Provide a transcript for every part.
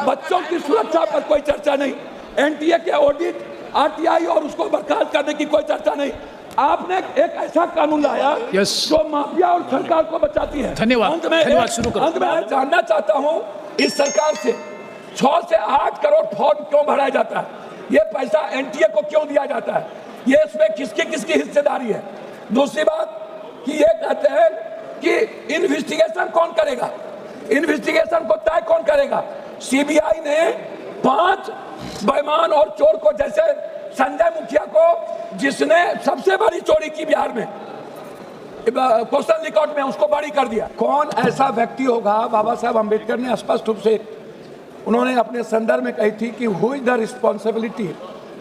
बच्चों की सुरक्षा पर कोई चर्चा नहीं, एनटीए के ऑडिट, आरटीआई और उसको बर्खास्त करने की कोई चर्चा नहीं। आपने एक ऐसा कानून लाया जो माफिया और सरकार को बचाती है। धन्यवाद। अंत में मैं जानना चाहता हूं इस सरकार से 6 से 8 करोड़ फॉर्म क्यों भराया जाता है? ये पैसा एनटीए को क्यों दिया जाता है? ये इसमें किसकी किसकी हिस्सेदारी है? दूसरी बात कि ये कहते हैं कि इन्वेस्टिगेशन कौन करेगा? इन्वेस्टिगेशन को तय कौन करेगा? सीबीआई ने 5 बेईमान और चोर को, जैसे संजय मुखिया को जिसने सबसे बड़ी चोरी की बिहार में, क्वेश्चन रिकॉर्ड में, उसको बरी कर दिया। कौन ऐसा व्यक्ति होगा? बाबा साहब अम्बेडकर ने स्पष्ट रूप से उन्होंने अपने संदर्भ में कही थी कि who is the responsibility,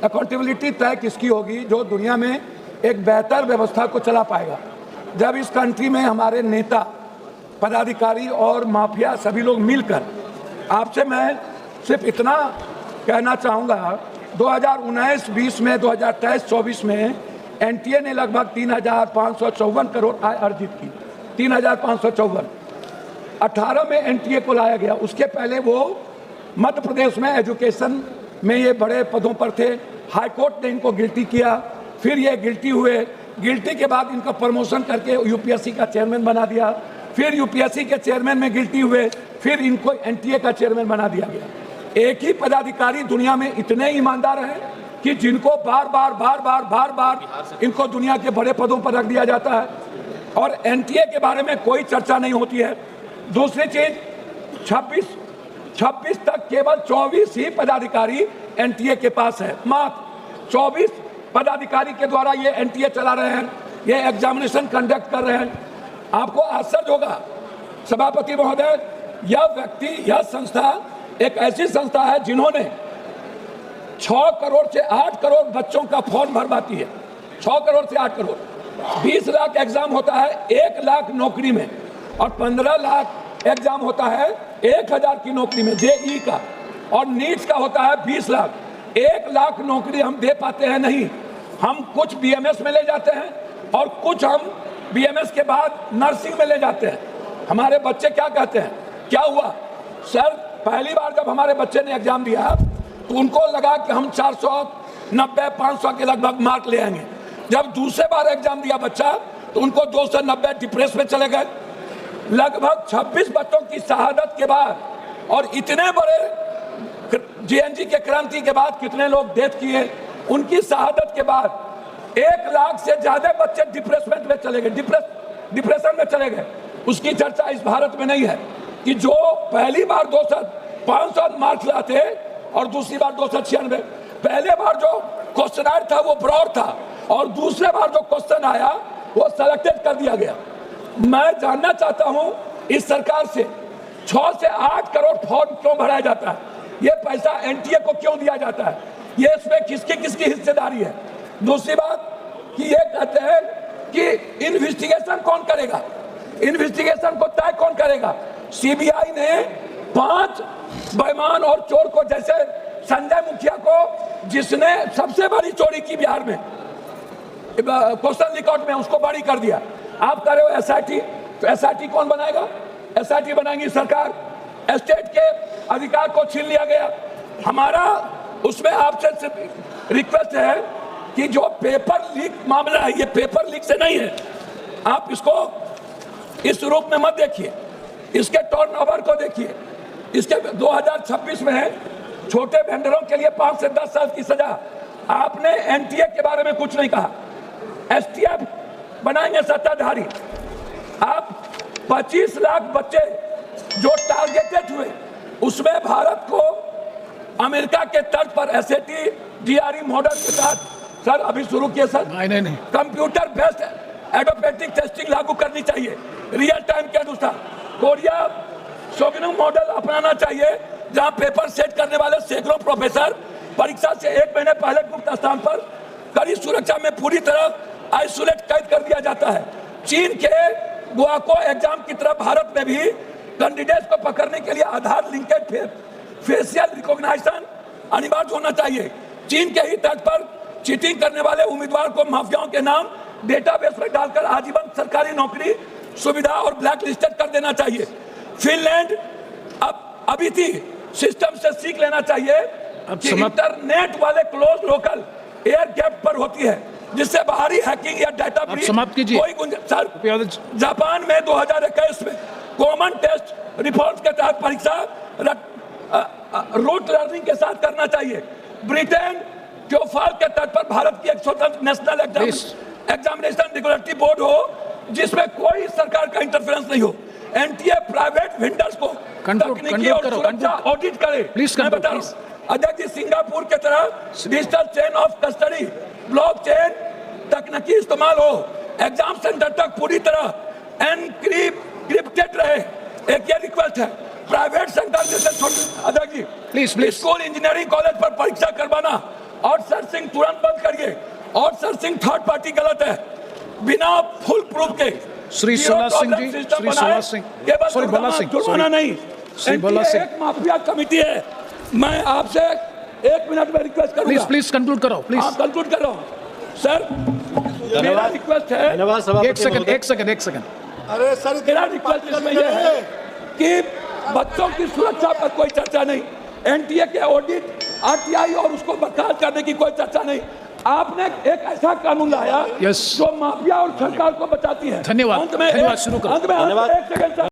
accountability तय किसकी होगी जो दुनिया में एक बेहतर व्यवस्था को चला पाएगा। जब इस कंट्री में हमारे नेता, पदाधिकारी और माफिया सभी लोग मिलकर, आपसे मैं सिर्फ इतना कहना चाहूँगा, 2019-20 में, 2023-24 में एनटीए ने लगभग 3,554 करोड़ आय अर्जित की। 3,554 18 में एनटीए को लाया गया। उसके पहले वो मध्य प्रदेश में एजुकेशन में ये बड़े पदों पर थे। हाई कोर्ट ने इनको गिल्टी किया, फिर ये गिल्टी हुए। गिल्टी के बाद इनका प्रमोशन करके यूपीएससी का चेयरमैन बना दिया, फिर यूपीएससी के चेयरमैन में गिल्टी हुए, फिर इनको एनटीए का चेयरमैन बना दिया गया। एक ही पदाधिकारी दुनिया में इतने ईमानदार हैं कि जिनको बार बार इनको दुनिया के बड़े पदों पर रख दिया जाता है और एनटीए के बारे में कोई चर्चा नहीं होती है। दूसरी चीज, 26 तक केवल 24 ही पदाधिकारी एनटीए के पास है। मात्र 24 पदाधिकारी के द्वारा ये एनटीए चला रहे हैं, ये एग्जामिनेशन कंडक्ट कर रहे हैं। आपको आश्चर्य होगा सभापति महोदय, यह व्यक्ति, यह संस्था एक ऐसी संस्था है जिन्होंने 6 करोड़ से 8 करोड़ बच्चों का फॉर्म भरवाती है। 6 करोड़ से 8 करोड़, 20 लाख एग्जाम होता है 1 लाख नौकरी में, और 15 लाख एग्जाम होता है 1000 की नौकरी में जेई का, और नीट्स का होता है 20 लाख। 1 लाख नौकरी हम दे पाते हैं नहीं। हम कुछ बीएमएस में ले जाते हैं और कुछ हम बीएमएस के बाद नर्सिंग में ले जाते हैं। हमारे बच्चे क्या कहते हैं? क्या हुआ सर, पहली बार जब हमारे बच्चे ने एग्जाम दिया तो उनको लगा कि हम 490-500 के लगभग मार्क ले आएंगे। जब दूसरे बार एग्जाम दिया बच्चा तो उनको 290 डिप्रेस में चले गए। लगभग 26 बच्चों की शहादत के बाद और इतने बड़े जेएनजी के क्रांति के बाद कितने लोग डेथ किए, उनकी शहादत के बाद 1 लाख से ज्यादा बच्चे डिप्रेसमेंट में चले गए, डिप्रेशन में चले गए। उसकी चर्चा इस भारत में नहीं है कि जो पहली बार 500 मार्क्स लाते और दूसरी बार 296। पहले बार जो क्वेश्चन था वो ब्रॉड था और दूसरे बार जो क्वेश्चन आया वो सेलेक्टेड कर दिया गया। मैं जानना चाहता हूं इस सरकार से 6 से 8 करोड़ फॉर्म क्यों भराया जाता है? ये पैसा एनटीए को क्यों दिया जाता है? ये इसमें किसकी किसकी हिस्सेदारी है? दूसरी बात कि ये कहते हैं कि इन्वेस्टिगेशन कौन करेगा? इन्वेस्टिगेशन को तय कौन करेगा? सीबीआई ने 5 बेईमान और चोर को, जैसे संजय मुखिया को जिसने सबसे बड़ी चोरी की बिहार में, क्वेश्चन रिकॉर्ड में, उसको बरी कर दिया। आप कह रहे हो एसआईटी, तो एसआईटी कौन बनाएगा? एसआईटी बनाएंगी सरकार। स्टेट के अधिकार को छीन लिया गया। हमारा उसमें आपसे रिक्वेस्ट है कि जो पेपर लीक मामला है, ये पेपर लीक से नहीं है। आप इसको इस रूप में मत देखिए, इसके टर्नओवर को देखिए। इसके 2026 में है छोटे वेंडरों के लिए 5 से 10 साल की सजा। आपने एनटीए के बारे में कुछ नहीं कहा। एसटीएफ बनाएंगे सत्ताधारी। आप 25 लाख बच्चे जो टारगेटेड हुए, उसमें भारत को अमेरिका के तर्ज पर एसएटी जीआरई मॉडल के साथ, सर अभी शुरू किए सर, नहीं कंप्यूटर बेस्ड एडोपेटिक टेस्टिंग लागू करनी चाहिए रियल टाइम के अनुसार। कोरिया सोगनू मॉडल अपनाना चाहिए जहां पेपर सेट करने वाले सैकड़ों प्रोफेसर परीक्षा से 1 महीने पहले गुप्त स्थान पर कड़ी सुरक्षा में पूरी तरह आइसोलेट कैद कर दिया जाता है। चीन के गुआको एग्जाम की तरह भारत में भी कैंडिडेट्स को पकड़ने के लिए आधार लिंकेड फेशियल रिकॉग्निशन अनिवार्य होना चाहिए। चीन के ही तर्ज पर चीटिंग करने वाले उम्मीदवार को माफियाओं के नाम डेटाबेस में डालकर आजीवन सरकारी नौकरी सुविधा और ब्लैक लिस्टेड कर देना चाहिए। फिनलैंड अभी थी सिस्टम से सीख लेना चाहिए कि इंटरनेट वाले क्लोज लोकल एयर गैप पर होती है, जिससे बाहरी हैकिंग या डाटा ब्रीच कोई गुंजाइश। जापान में 2021 में कॉमन टेस्ट रिफॉर्म्स के तहत परीक्षा रूट लर्निंग के साथ करना चाहिए। ब्रिटेन ट्योफल के तर्ज पर भारत की एक स्वतंत्र नेशनल एग्जामिनेशन रेगुलेटरी बोर्ड हो जिसमें कोई सरकार का इंटरफेरेंस नहीं हो। एनटीए प्राइवेट वेंडर्स को तकनीकी और सुरक्षा ऑडिट करे। मैं बता रहा हूं अध्यक्ष जी, सिंगापुर के तरह digital chain of custody blockchain तकनीकी इस्तेमाल हो, एग्जाम सेंटर तक पूरी तरह एनक्रिप्टेड रहे। एक ये रिक्वेस्ट है प्राइवेट सेक्टर जैसे अध्यक्ष जी प्लीज स्कूल इंजीनियरिंग कॉलेज पर परीक्षा करवाना और सर्चिंग तुरंत बंद करिए। और सर्चिंग थर्ड पार्टी गलत है, बिना फुल प्रूफ के। श्री सोला सिंह जी, श्री सोला सिंह, सॉरी भोला सिंह, जुर्माना नहीं, श्री भोला सिंह, एक माफिया कमेटी है। मैं आपसे 1 मिनट में रिक्वेस्ट करूंगा। प्लीज कंक्लूड करो, प्लीज। हाँ, कंक्लूड कर रहा हूं सर। मेरा रिक्वेस्ट है, एक सेकंड। अरे सर, मेरा रिक्वेस्ट इसमें यह है कि बच्चों की सुरक्षा पर कोई चर्चा नहीं, एनटीए के ऑडिट, आरटीआई और उसको बर्खास्त करने की कोई चर्चा नहीं। आपने एक ऐसा कानून लाया जो माफिया और सरकार को बचाती है। धन्यवाद, शुरू करो। अंत में एक सेकंड।